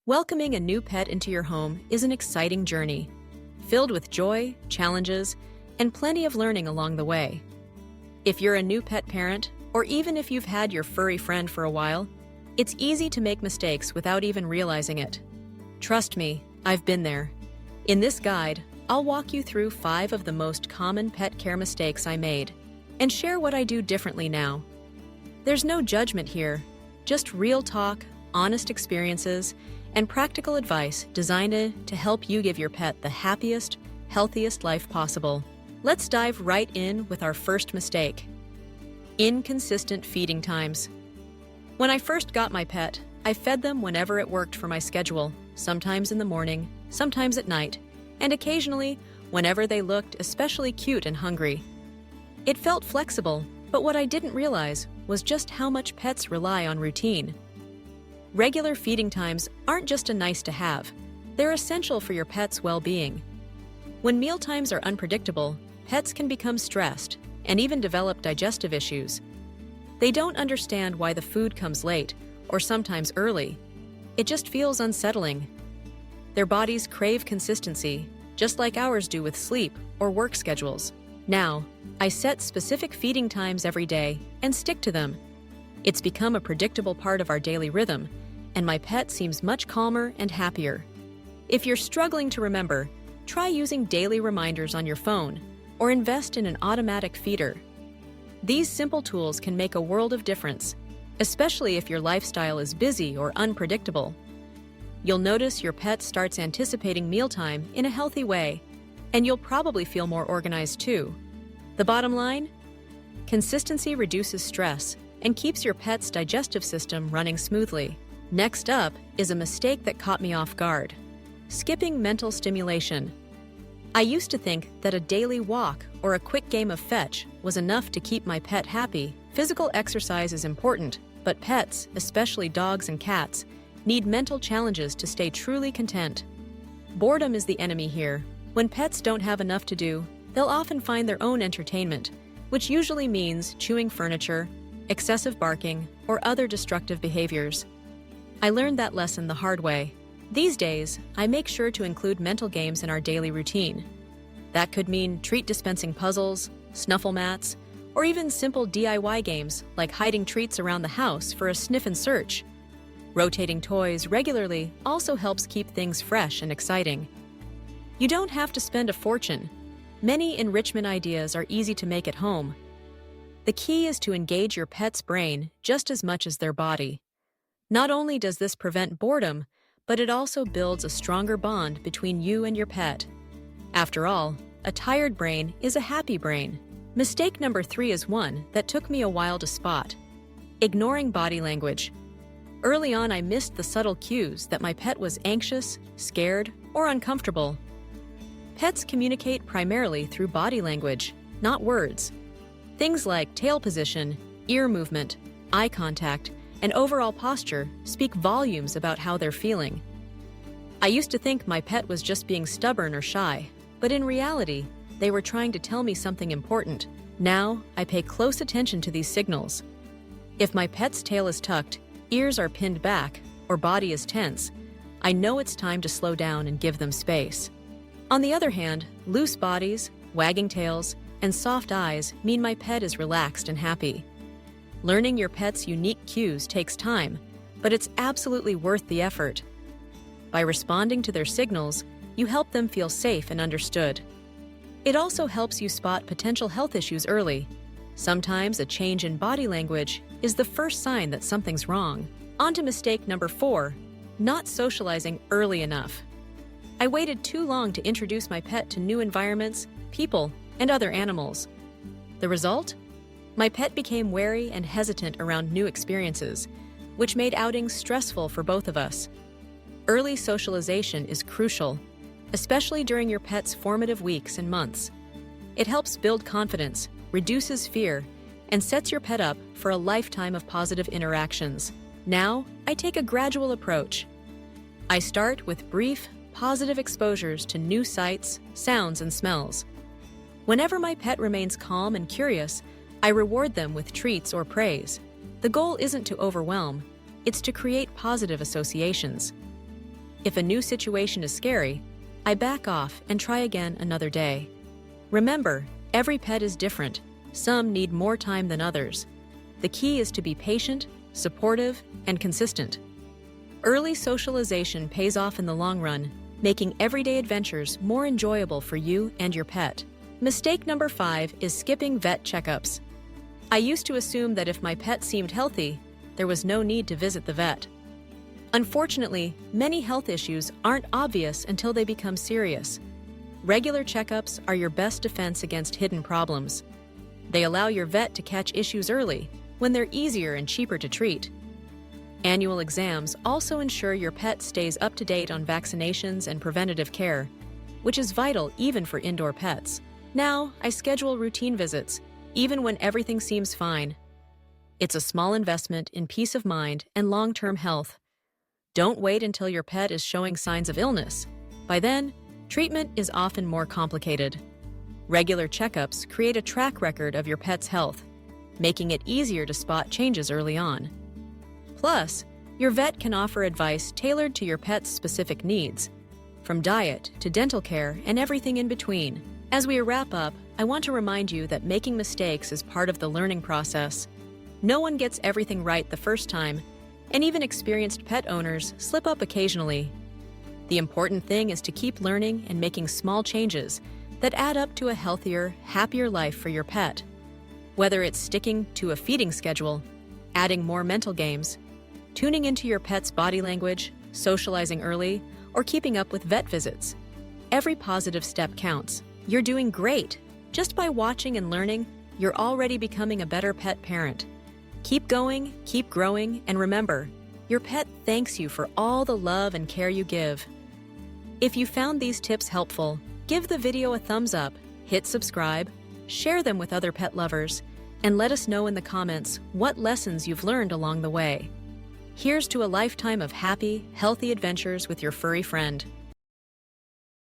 Welcoming a new pet into your home is an exciting journey, filled with joy, challenges, and plenty of learning along the way. If you're a new pet parent, or even if you've had your furry friend for a while, it's easy to make mistakes without even realizing it. Trust me, I've been there. In this guide, I'll walk you through 5 of the most common pet care mistakes I made, and share what I do differently now. There's no judgment here, just real talk, honest experiences, and practical advice designed to help you give your pet the happiest, healthiest life possible. Let's dive right in with our first mistake: inconsistent feeding times. When I first got my pet, I fed them whenever it worked for my schedule, sometimes in the morning, sometimes at night, and occasionally whenever they looked especially cute and hungry. It felt flexible, but what I didn't realize was just how much pets rely on routine. Regular feeding times aren't just a nice to have, they're essential for your pet's well-being. When meal times are unpredictable, pets can become stressed and even develop digestive issues. They don't understand why the food comes late or sometimes early. It just feels unsettling. Their bodies crave consistency, just like ours do with sleep or work schedules. Now, I set specific feeding times every day and stick to them. It's become a predictable part of our daily rhythm, and my pet seems much calmer and happier. If you're struggling to remember, try using daily reminders on your phone or invest in an automatic feeder. These simple tools can make a world of difference, especially if your lifestyle is busy or unpredictable. You'll notice your pet starts anticipating mealtime in a healthy way, and you'll probably feel more organized too. The bottom line? Consistency reduces stress and keeps your pet's digestive system running smoothly. Next up is a mistake that caught me off guard: skipping mental stimulation. I used to think that a daily walk or a quick game of fetch was enough to keep my pet happy. Physical exercise is important, but pets, especially dogs and cats, need mental challenges to stay truly content. Boredom is the enemy here. When pets don't have enough to do, they'll often find their own entertainment, which usually means chewing furniture, excessive barking, or other destructive behaviors. I learned that lesson the hard way. These days, I make sure to include mental games in our daily routine. That could mean treat dispensing puzzles, snuffle mats, or even simple DIY games like hiding treats around the house for a sniff and search. Rotating toys regularly also helps keep things fresh and exciting. You don't have to spend a fortune. Many enrichment ideas are easy to make at home. The key is to engage your pet's brain just as much as their body. Not only does this prevent boredom, but it also builds a stronger bond between you and your pet. After all, a tired brain is a happy brain. Mistake number 3 is one that took me a while to spot: ignoring body language. Early on, I missed the subtle cues that my pet was anxious, scared, or uncomfortable. Pets communicate primarily through body language, not words. Things like tail position, ear movement, eye contact, and overall posture speak volumes about how they're feeling. I used to think my pet was just being stubborn or shy, but in reality, they were trying to tell me something important. Now, I pay close attention to these signals. If my pet's tail is tucked, ears are pinned back, or body is tense, I know it's time to slow down and give them space. On the other hand, loose bodies, wagging tails, and soft eyes mean my pet is relaxed and happy. Learning your pet's unique cues takes time, but it's absolutely worth the effort. By responding to their signals, you help them feel safe and understood. It also helps you spot potential health issues early. Sometimes a change in body language is the first sign that something's wrong. On to mistake number 4, not socializing early enough. I waited too long to introduce my pet to new environments, people, and other animals. The result? My pet became wary and hesitant around new experiences, which made outings stressful for both of us. Early socialization is crucial, especially during your pet's formative weeks and months. It helps build confidence, reduces fear, and sets your pet up for a lifetime of positive interactions. Now, I take a gradual approach. I start with brief, positive exposures to new sights, sounds, and smells. Whenever my pet remains calm and curious, I reward them with treats or praise. The goal isn't to overwhelm, it's to create positive associations. If a new situation is scary, I back off and try again another day. Remember, every pet is different. Some need more time than others. The key is to be patient, supportive, and consistent. Early socialization pays off in the long run, making everyday adventures more enjoyable for you and your pet. Mistake number 5 is skipping vet checkups. I used to assume that if my pet seemed healthy, there was no need to visit the vet. Unfortunately, many health issues aren't obvious until they become serious. Regular checkups are your best defense against hidden problems. They allow your vet to catch issues early, when they're easier and cheaper to treat. Annual exams also ensure your pet stays up to date on vaccinations and preventative care, which is vital even for indoor pets. Now, I schedule routine visits, even when everything seems fine. It's a small investment in peace of mind and long-term health. Don't wait until your pet is showing signs of illness. By then, treatment is often more complicated. Regular checkups create a track record of your pet's health, making it easier to spot changes early on. Plus, your vet can offer advice tailored to your pet's specific needs, from diet to dental care and everything in between. As we wrap up, I want to remind you that making mistakes is part of the learning process. No one gets everything right the first time, and even experienced pet owners slip up occasionally. The important thing is to keep learning and making small changes that add up to a healthier, happier life for your pet. Whether it's sticking to a feeding schedule, adding more mental games, tuning into your pet's body language, socializing early, or keeping up with vet visits, every positive step counts. You're doing great. Just by watching and learning, you're already becoming a better pet parent. Keep going, keep growing, and remember, your pet thanks you for all the love and care you give. If you found these tips helpful, give the video a thumbs up, hit subscribe, share them with other pet lovers, and let us know in the comments what lessons you've learned along the way. Here's to a lifetime of happy, healthy adventures with your furry friend.